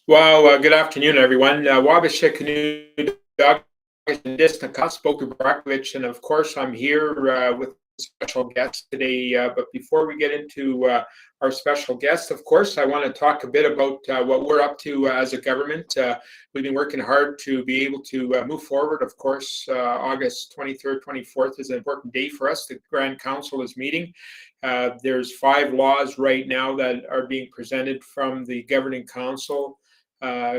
Well, good afternoon, everyone. Wabashek Boh Kubrakovich, and of course, I'm here with a special guest today. But before we get into our special guest, of course, I want to talk a bit about what we're up to as a government. We've been working hard to be able to move forward. Of course, August 23rd, 24th is an important day for us. The Grand Council is meeting. There's 5 laws right now that are being presented from the Governing Council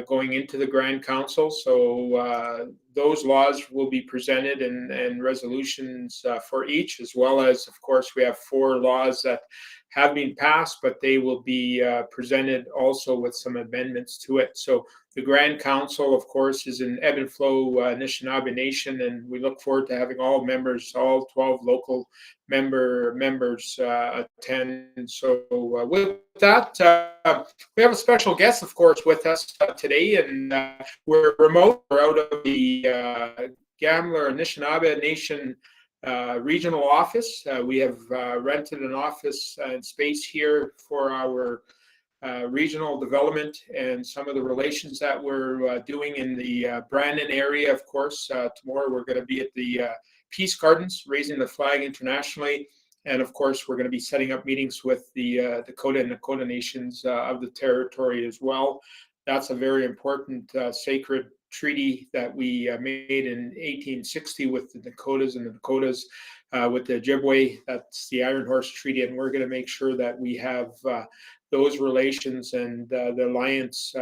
going into the Grand Council. So those laws will be presented and resolutions for each, as well as, of course, we have 4 laws that have been passed, but they will be presented also with some amendments to it. So the Grand Council, of course, is in ebb and flow Anishinaabe Nation, and we look forward to having all members, all 12 local members attend. So with that, we have a special guest, of course, with us today, and we're remote. We're out of the Gamla Anishinaabe Nation regional office. We have rented an office and space here for our regional development and some of the relations that we're doing in the Brandon area. Of course, tomorrow we're going to be at the Peace Gardens, raising the flag internationally. And of course, we're going to be setting up meetings with the Dakota and Nakota nations of the territory as well. That's a very important sacred treaty that we made in 1860 with the Dakotas and the Dakotas with the Ojibwe. That's the Iron Horse Treaty, and we're going to make sure that we have those relations and the alliance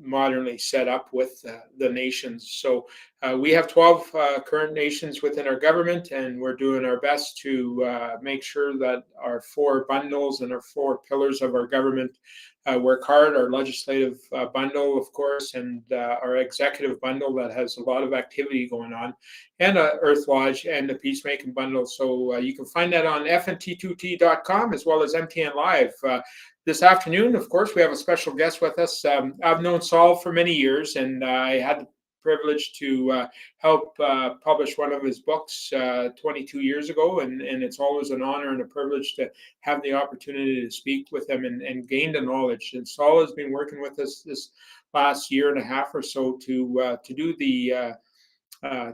modernly set up with the nations. So we have 12 current nations within our government, and we're doing our best to make sure that our 4 bundles and our 4 pillars of our government work hard. Our legislative bundle, of course, and our executive bundle that has a lot of activity going on, and Earth Lodge and the Peacemaking bundle. So you can find that on FNT2T.com as well as MTN Live. This afternoon, of course, we have a special guest with us. I've known Sol for many years, and I had the privilege to help publish one of his books 22 years ago, and it's always an honor and a privilege to have the opportunity to speak with him and gain the knowledge. And Sol has been working with us this last year and a half or so to do the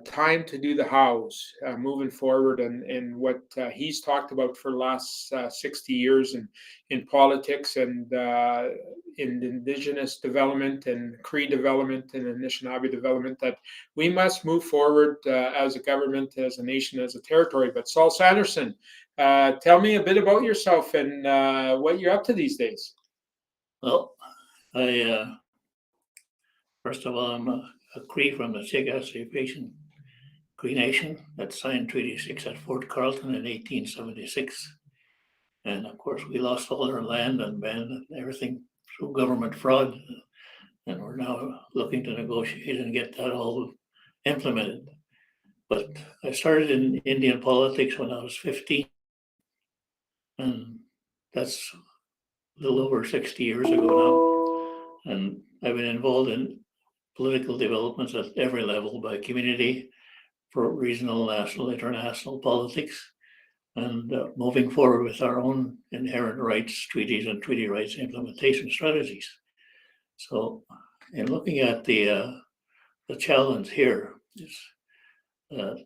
time to do the hows moving forward, and what he's talked about for the last 60 years in politics and in Indigenous development and Cree development and Anishinaabe development, that we must move forward as a government, as a nation, as a territory. But Sol Sanderson, tell me a bit about yourself and what you're up to these days. Well, first of all, I'm a Cree from the Sigassi Cree Nation that signed Treaty 6 at Fort Carlton in 1876. And of course, we lost all our land and everything through government fraud. And we're now looking to negotiate and get that all implemented. But I started in Indian politics when I was 15. And that's a little over 60 years ago now. And I've been involved in political developments at every level, by community, for regional, national, international politics, and moving forward with our own inherent rights treaties and treaty rights implementation strategies. So in looking at the challenge here,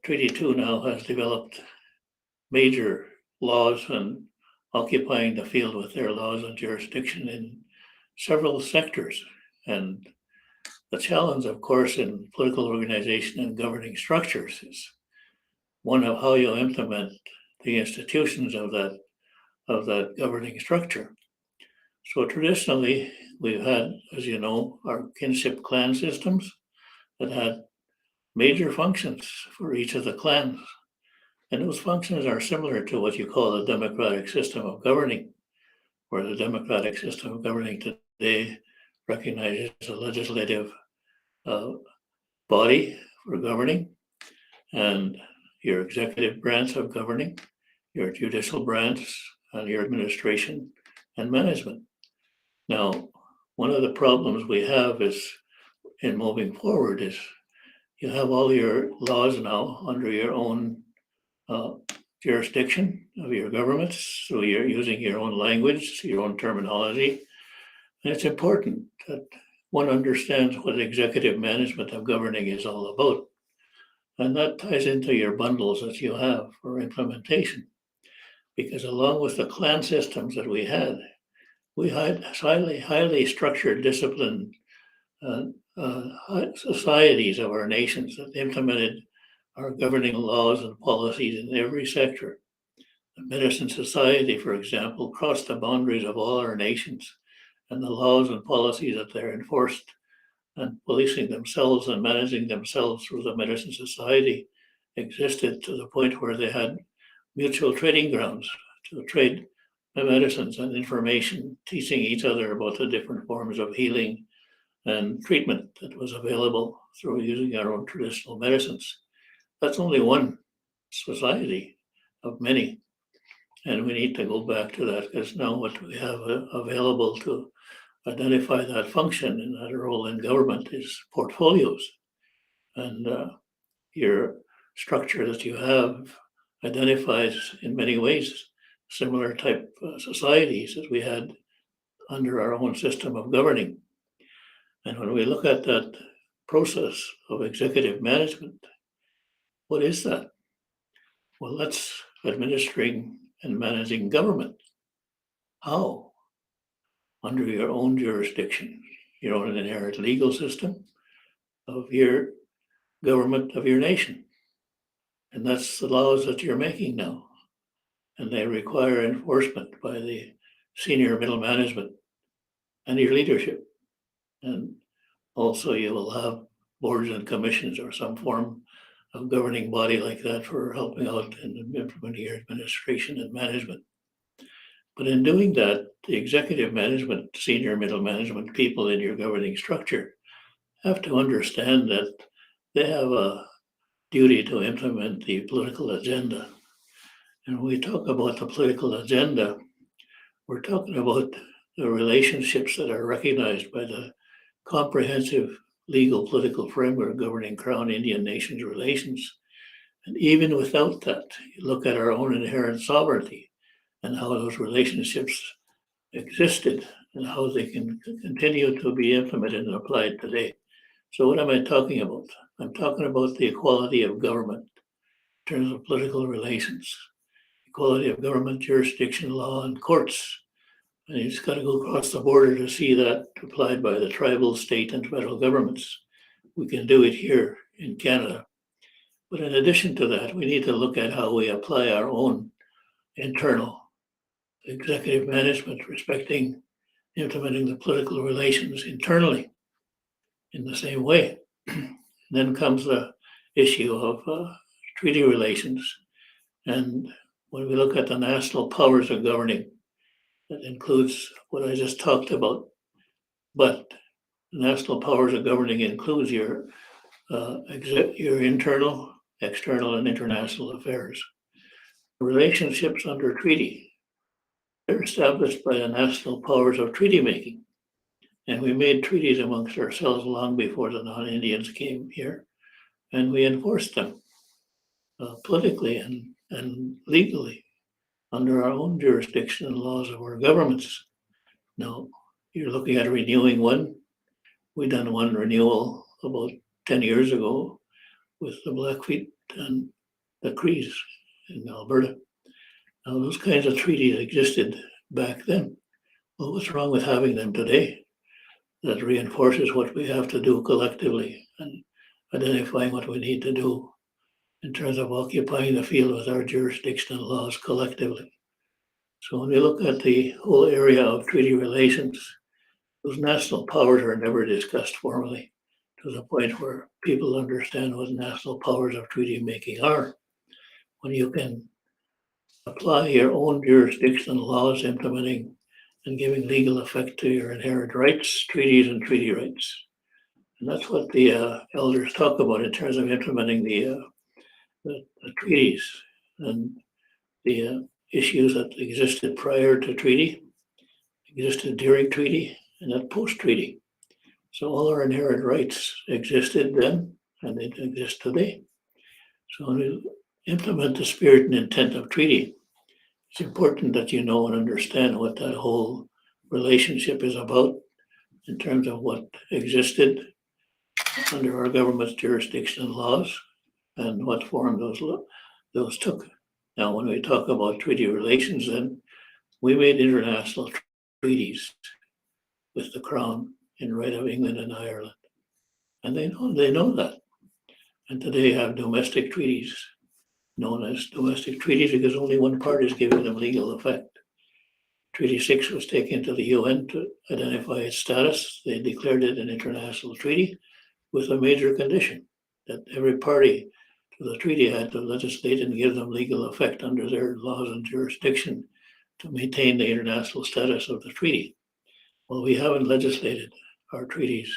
Treaty 2 now has developed major laws and occupying the field with their laws and jurisdiction in several sectors. And the challenge, of course, in political organization and governing structures is one of how you implement the institutions of that governing structure. So traditionally, we've had, as you know, our kinship clan systems that had major functions for each of the clans. And those functions are similar to what you call the democratic system of governing, where the democratic system of governing today recognizes a legislative body for governing, and your executive branch of governing, your judicial branch, and your administration and management. Now, one of the problems we have is in moving forward is you have all your laws now under your own jurisdiction of your governments, so you're using your own language, your own terminology. And it's important that one understands what executive management of governing is all about. And that ties into your bundles that you have for implementation. Because along with the clan systems that we had highly structured, disciplined societies of our nations that implemented our governing laws and policies in every sector. The medicine society, for example, crossed the boundaries of all our nations, and the laws and policies that they're enforced and policing themselves and managing themselves through the medicine society existed to the point where they had mutual trading grounds to trade medicines and information, teaching each other about the different forms of healing and treatment that was available through using our own traditional medicines. That's only one society of many. And we need to go back to that, because now what we have available to identify that function and that role in government is portfolios. And your structure that you have identifies in many ways similar type societies that we had under our own system of governing. And when we look at that process of executive management, what is that? Well, that's administering and managing government. How? Under your own jurisdiction, your own inherent legal system of your government of your nation. And that's the laws that you're making now. And they require enforcement by the senior middle management and your leadership. And also you will have boards and commissions or some form of governing body like that for helping out in implementing your administration and management. But in doing that, the executive management, senior middle management people in your governing structure have to understand that they have a duty to implement the political agenda. And when we talk about the political agenda, we're talking about the relationships that are recognized by the comprehensive legal political framework governing Crown Indian nations relations. And even without that, you look at our own inherent sovereignty and how those relationships existed and how they can continue to be implemented and applied today. So what am I talking about? I'm talking about the equality of government in terms of political relations, equality of government, jurisdiction, law, and courts. And you just got to go across the border to see that applied by the tribal, state, and federal governments. We can do it here in Canada. But in addition to that, we need to look at how we apply our own internal executive management, respecting, implementing the political relations internally in the same way. Then comes the issue of treaty relations. And when we look at the national powers of governing, that includes what I just talked about. But the national powers of governing includes your internal, external, and international affairs. Relationships under treaty, they're established by the national powers of treaty making. And we made treaties amongst ourselves long before the non-Indians came here, and we enforced them politically and legally under our own jurisdiction and laws of our governments. Now, you're looking at renewing one. We done one renewal about 10 years ago with the Blackfeet and the Crees in Alberta. Now, those kinds of treaties existed back then. Well, what's wrong with having them today? That reinforces what we have to do collectively and identifying what we need to do in terms of occupying the field with our jurisdiction and laws collectively. So when we look at the whole area of treaty relations, those national powers are never discussed formally to the point where people understand what national powers of treaty making are. When you can apply your own jurisdiction laws, implementing and giving legal effect to your inherent rights, treaties, and treaty rights. And that's what the elders talk about in terms of implementing the treaties and the issues that existed prior to treaty, existed during treaty, and at post-treaty. So all our inherent rights existed then, and they exist today. So when we implement the spirit and intent of treaty, it's important that you know and understand what that whole relationship is about in terms of what existed under our government's jurisdiction and laws and what form those took. Now, when we talk about treaty relations, then we made international treaties with the Crown in right of England and Ireland, and they know that. And today have domestic treaties, known as domestic treaties, because only one part is giving them legal effect. Treaty 6 was taken to the UN to identify its status. They declared it an international treaty with a major condition that every party to the treaty had to legislate and give them legal effect under their laws and jurisdiction to maintain the international status of the treaty. Well, we haven't legislated our treaties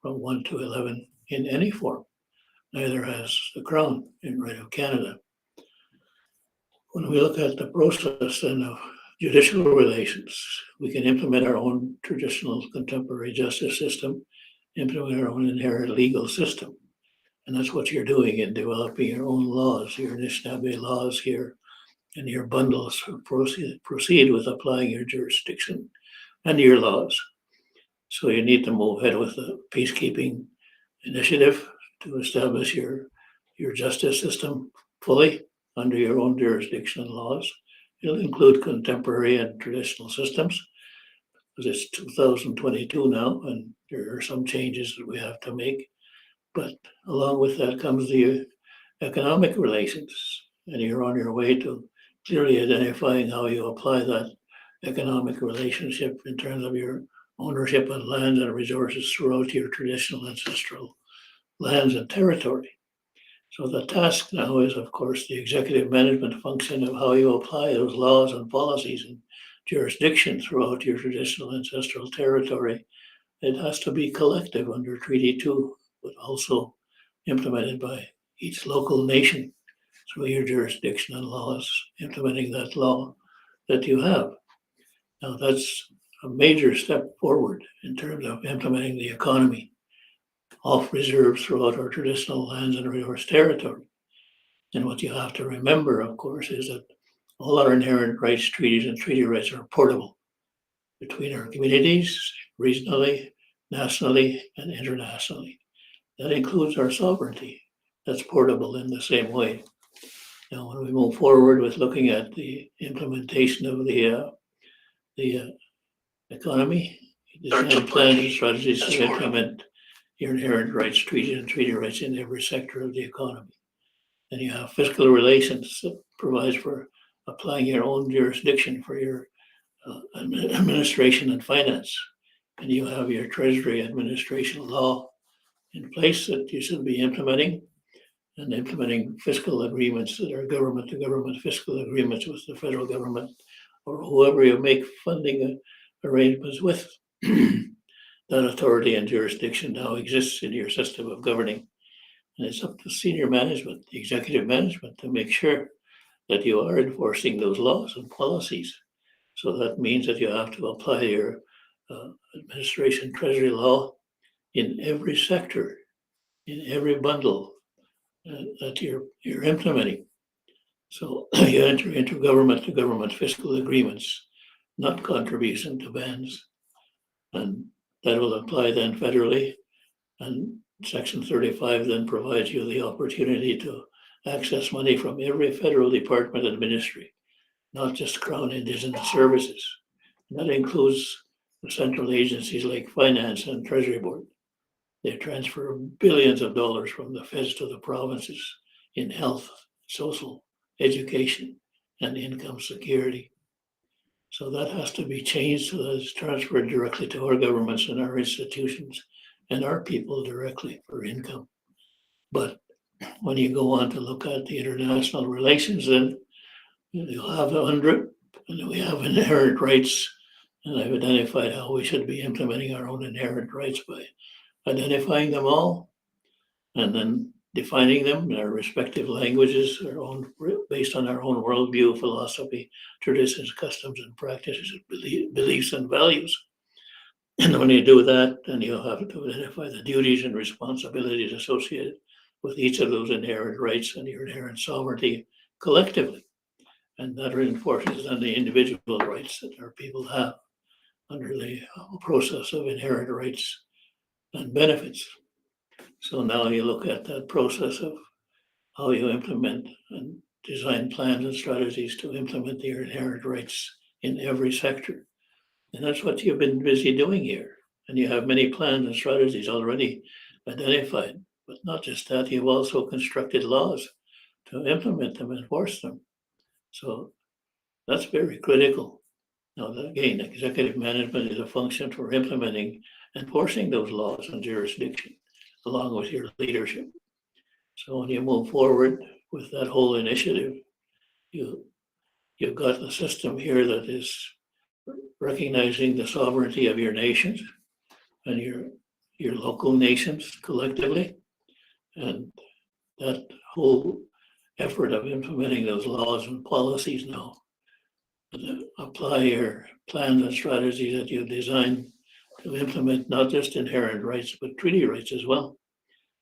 from 1 to 11 in any form. Neither has the Crown in right of Canada. When we look at the process then of judicial relations, we can implement our own traditional contemporary justice system, implement our own inherent legal system. And that's what you're doing in developing your own laws, your Anishinaabe laws here, and your bundles proceed with applying your jurisdiction and your laws. So you need to move ahead with a peacekeeping initiative to establish your justice system fully under your own jurisdiction and laws. It'll include contemporary and traditional systems, because it's 2022 now, and there are some changes that we have to make. But along with that comes the economic relations, and you're on your way to clearly identifying how you apply that economic relationship in terms of your ownership of land and resources throughout your traditional ancestral lands and territory. So the task now is, of course, the executive management function of how you apply those laws and policies and jurisdiction throughout your traditional ancestral territory. It has to be collective under Treaty 2, but also implemented by each local nation through your jurisdiction and laws, implementing that law that you have. Now, that's a major step forward in terms of implementing the economy off reserves throughout our traditional lands and resource territory. And what you have to remember, of course, is that all our inherent rights, treaties, and treaty rights are portable between our communities, regionally, nationally, and internationally. That includes our sovereignty. That's portable in the same way. Now, when we move forward with looking at the implementation of the economy, design plans and strategies to implement your inherent rights, treaties, and treaty rights in every sector of the economy. And you have fiscal relations that provides for applying your own jurisdiction for your administration and finance. And you have your treasury administration law in place that you should be implementing, and implementing fiscal agreements that are government-to-government fiscal agreements with the federal government or whoever you make funding arrangements with. That authority and jurisdiction now exists in your system of governing. And it's up to senior management, the executive management, to make sure that you are enforcing those laws and policies. So that means that you have to apply your administration treasury law in every sector, in every bundle that you're implementing. So you enter into government-to-government fiscal agreements, not contribution to bands. And that will apply then federally. And Section 35 then provides you the opportunity to access money from every federal department and ministry, not just Crown Indigenous Services. And that includes the central agencies like Finance and Treasury Board. They transfer billions of dollars from the feds to the provinces in health, social, education, and income security. So that has to be changed so that it's transferred directly to our governments and our institutions and our people directly for income. But when you go on to look at the international relations, then you'll have 100, and we have inherent rights. And I've identified how we should be implementing our own inherent rights by identifying them all, and then defining them in our respective languages, based on our own worldview, philosophy, traditions, customs, and practices, beliefs, and values. And when you do that, then you'll have to identify the duties and responsibilities associated with each of those inherent rights and your inherent sovereignty collectively. And that reinforces then the individual rights that our people have under the process of inherent rights and benefits. So now you look at that process of how you implement and design plans and strategies to implement the inherent rights in every sector. And that's what you've been busy doing here. And you have many plans and strategies already identified. But not just that, you've also constructed laws to implement them and enforce them. So that's very critical. Now, again, executive management is a function for implementing, enforcing those laws and jurisdiction, along with your leadership. So when you move forward with that whole initiative, you've got a system here that is recognizing the sovereignty of your nations and your local nations collectively, and that whole effort of implementing those laws and policies now. Apply your plans and strategies that you've designed to implement not just inherent rights, but treaty rights as well.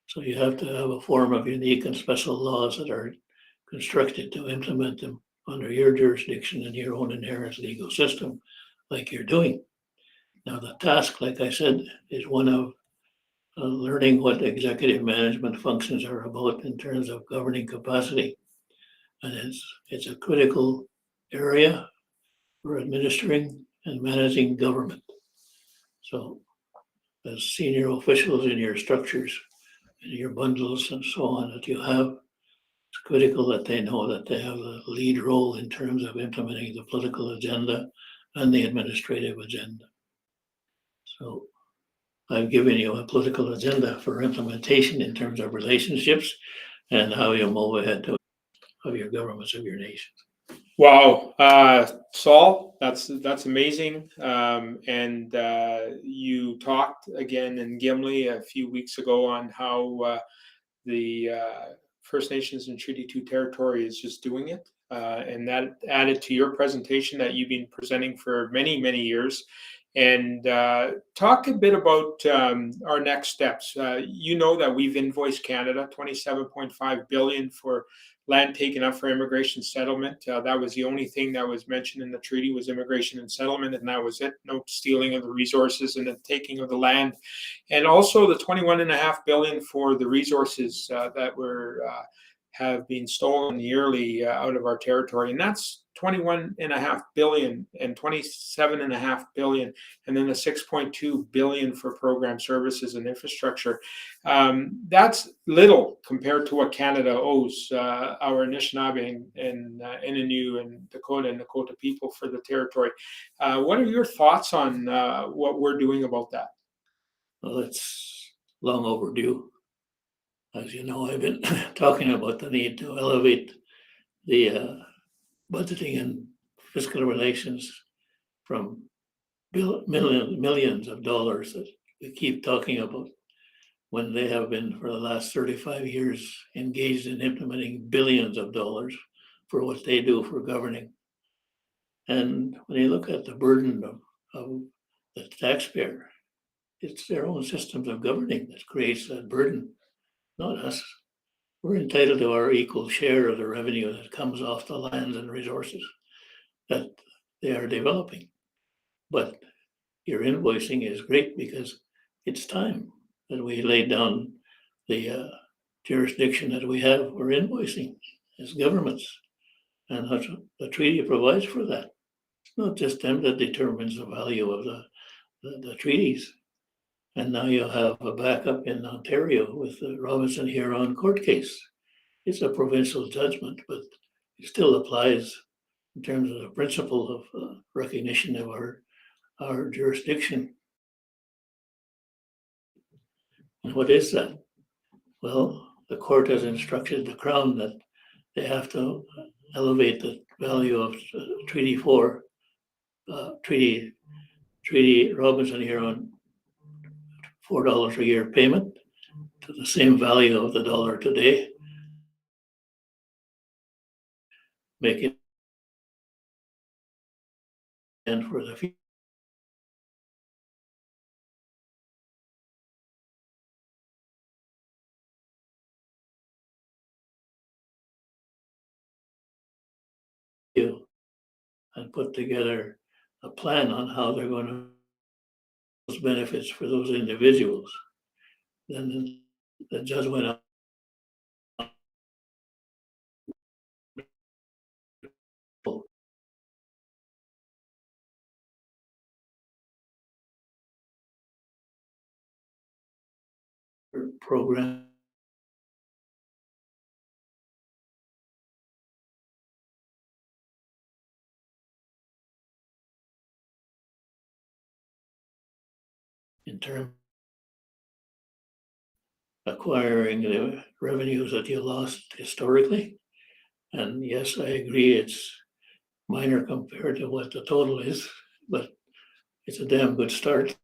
So you have to have a form of unique and special laws that are constructed to implement them under your jurisdiction and your own inherent legal system, like you're doing. Now, the task, like I said, is one of learning what executive management functions are about in terms of governing capacity. And it's a critical area for administering and managing government. So as senior officials in your structures, in your bundles and so on that you have, it's critical that they know that they have a lead role in terms of implementing the political agenda and the administrative agenda. So I've given you a political agenda for implementation in terms of relationships and how you move ahead of your governments of your nations. Wow, Sol, that's amazing. And you talked again in Gimli a few weeks ago on how the First Nations and Treaty 2 territory is just doing it. And that added to your presentation that you've been presenting for many, many years. And talk a bit about our next steps. You know that we've invoiced Canada $27.5 billion for land taken up for immigration settlement. That was the only thing that was mentioned in the treaty was immigration and settlement, and that was it. No stealing of the resources and the taking of the land. And also the $21.5 billion for the resources that were have been stolen yearly out of our territory. And that's 21.5 billion and 27.5 billion, and then the 6.2 billion for program services and infrastructure. That's little compared to what Canada owes our Anishinaabe and Innu and Dakota people for the territory. What are your thoughts on what we're doing about that? Well, it's long overdue. As you know, I've been talking about the need to elevate the budgeting and fiscal relations from millions of dollars that we keep talking about, when they have been for the last 35 years engaged in implementing billions of dollars for what they do for governing. And when you look at the burden of the taxpayer, it's their own systems of governing that creates that burden, not us. We're entitled to our equal share of the revenue that comes off the lands and resources that they are developing. But your invoicing is great because it's time that we lay down the jurisdiction that we have for invoicing as governments. And the treaty provides for that. It's not just them that determines the value of the treaties. And now you have a backup in Ontario with the Robinson-Huron court case. It's a provincial judgment, but it still applies in terms of the principle of recognition of our jurisdiction. And what is that? Well, the court has instructed the Crown that they have to elevate the value of Treaty 4, Treaty Robinson-Huron $4 a year payment to the same value of the dollar today, make it and for the future. And put together a plan on how they're going to benefits for those individuals. Then the judge went on program in terms of acquiring the revenues that you lost historically. And yes, I agree, it's minor compared to what the total is, but it's a damn good start.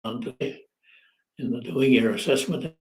In the doing your assessment.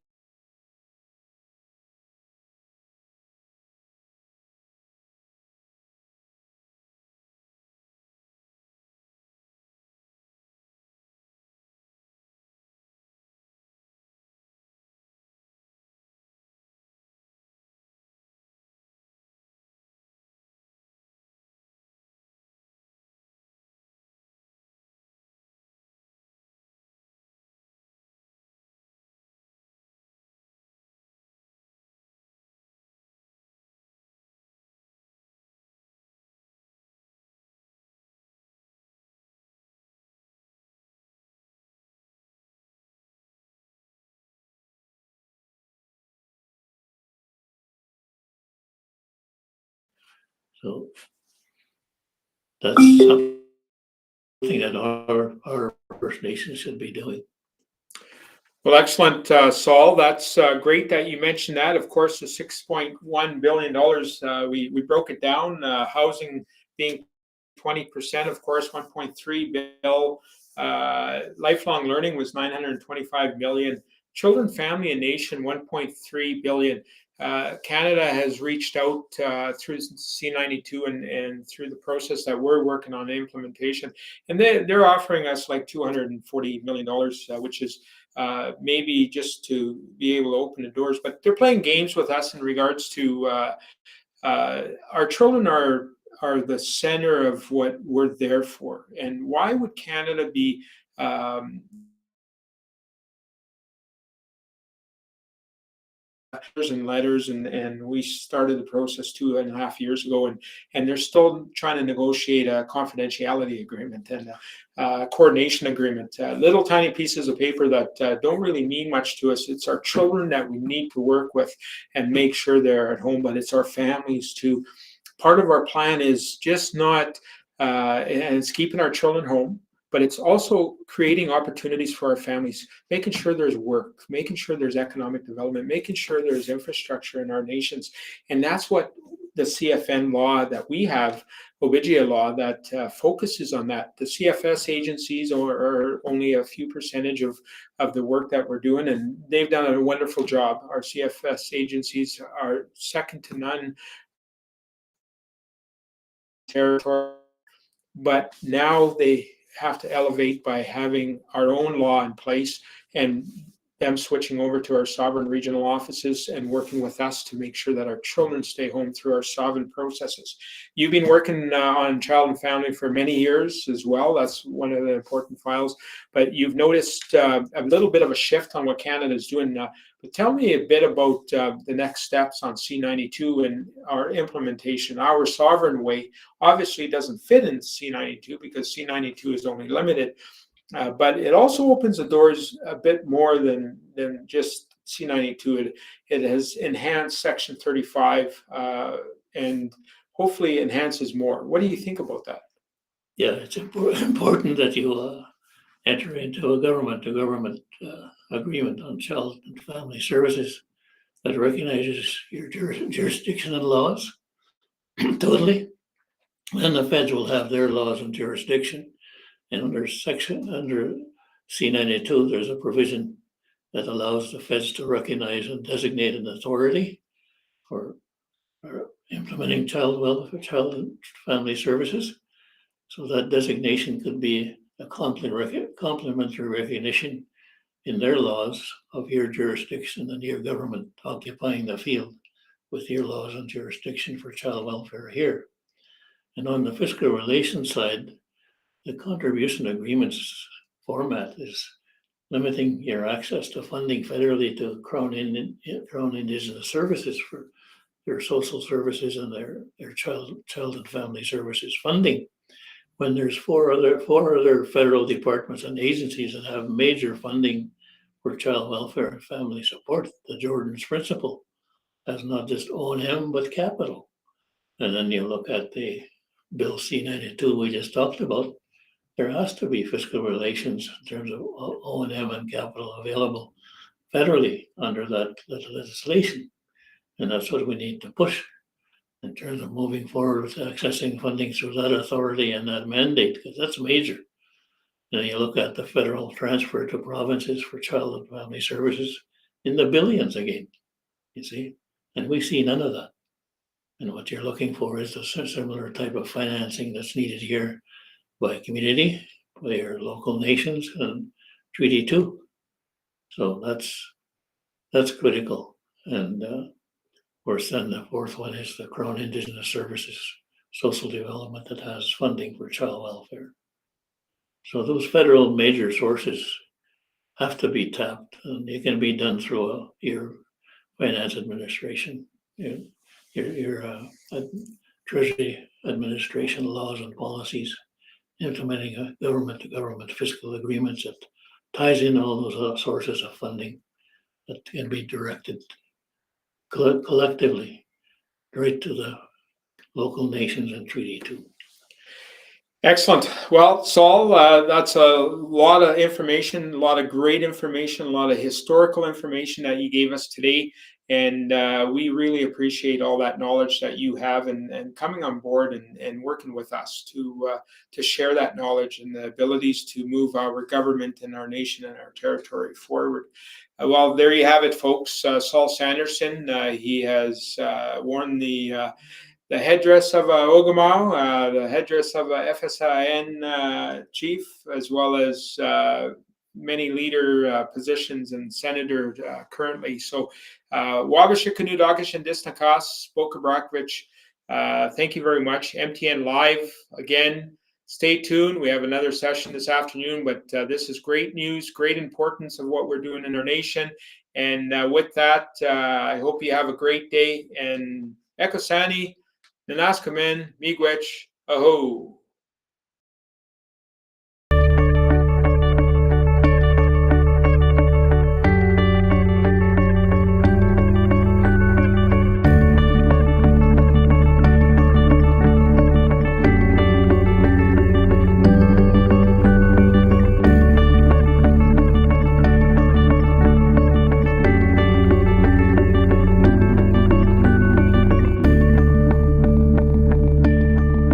So that's something that our First Nations should be doing. Well, excellent, Saul. That's great that you mentioned that. Of course, the $6.1 billion, we broke it down, housing being 20%, of course, 1.3 billion. Lifelong learning was 925 million. Children, family, and nation, 1.3 billion. Canada has reached out through C92 and through the process that we're working on implementation, and they're offering us like $240 million, which is maybe just to be able to open the doors. But they're playing games with us in regards to our children are the center of what we're there for. And why would Canada be and letters, and we started the process 2.5 years ago, and they're still trying to negotiate a confidentiality agreement and a coordination agreement, little tiny pieces of paper that don't really mean much to us. It's our children that we need to work with and make sure they're at home, but it's our families too. Part of our plan is just not and it's keeping our children home, but it's also creating opportunities for our families, making sure there's work, making sure there's economic development, making sure there's infrastructure in our nations. And that's what the CFN law that we have, Ogemow law, that focuses on that. The CFS agencies are only a few percentage of the work that we're doing, and they've done a wonderful job. Our CFS agencies are second to none territory, but now they have to elevate by having our own law in place and them switching over to our sovereign regional offices and working with us to make sure that our children stay home through our sovereign processes. You've been working on child and family for many years as well. That's one of the important files, but you've noticed a little bit of a shift on what Canada is doing. But tell me a bit about the next steps on C92 and our implementation. Our sovereign way obviously doesn't fit in C92 because C92 is only limited, but it also opens the doors a bit more than just C92. It has enhanced Section 35 and hopefully enhances more. What do you think about that? Yeah, it's important that you enter into a government agreement on child and family services that recognizes your jurisdiction and laws totally. And the feds will have their laws and jurisdiction. And under C92, there's a provision that allows the feds to recognize and designate an authority for implementing child and family services. So that designation could be a complementary recognition in their laws of your jurisdiction and your government occupying the field with your laws and jurisdiction for child welfare here. And on the fiscal relations side, the contribution agreements format is limiting your access to funding federally to Crown Indigenous services for their social services and their child and family services funding. When there's four other federal departments and agencies that have major funding for child welfare and family support, the Jordan's principle has not just O&M but capital. And then you look at the Bill C-92 we just talked about, there has to be fiscal relations in terms of O&M and capital available federally under that legislation. And that's what we need to push in terms of moving forward with accessing funding through that authority and that mandate, because that's major. And you look at the federal transfer to provinces for child and family services in the billions again, you see, and we see none of that. And what you're looking for is a similar type of financing that's needed here by community, by your local nations, and Treaty 2. So that's critical. And of course, then the fourth one is the Crown Indigenous Services Social Development that has funding for child welfare. So those federal major sources have to be tapped, and it can be done through your finance administration, your Treasury administration laws and policies, implementing a government-to-government fiscal agreements that ties in all those sources of funding that can be directed collectively right to the local nations and Treaty 2. Excellent. Well, Sol, that's a lot of information, a lot of great information, a lot of historical information that you gave us today. And we really appreciate all that knowledge that you have and coming on board and working with us to share that knowledge and the abilities to move our government and our nation and our territory forward. Well, there you have it, folks. Sol Sanderson, he has worn the headdress of Ogemow, the headdress of a FSIN chief, as well as many leader positions and senator currently. So, Wabasha Kanudakish and Disnakas, Boh Kubrakovich, thank you very much. MTN Live, again, stay tuned. We have another session this afternoon, but this is great news, great importance of what we're doing in our nation. And with that, I hope you have a great day. And Ekosani, Nanaskamen, Miigwech, Aho.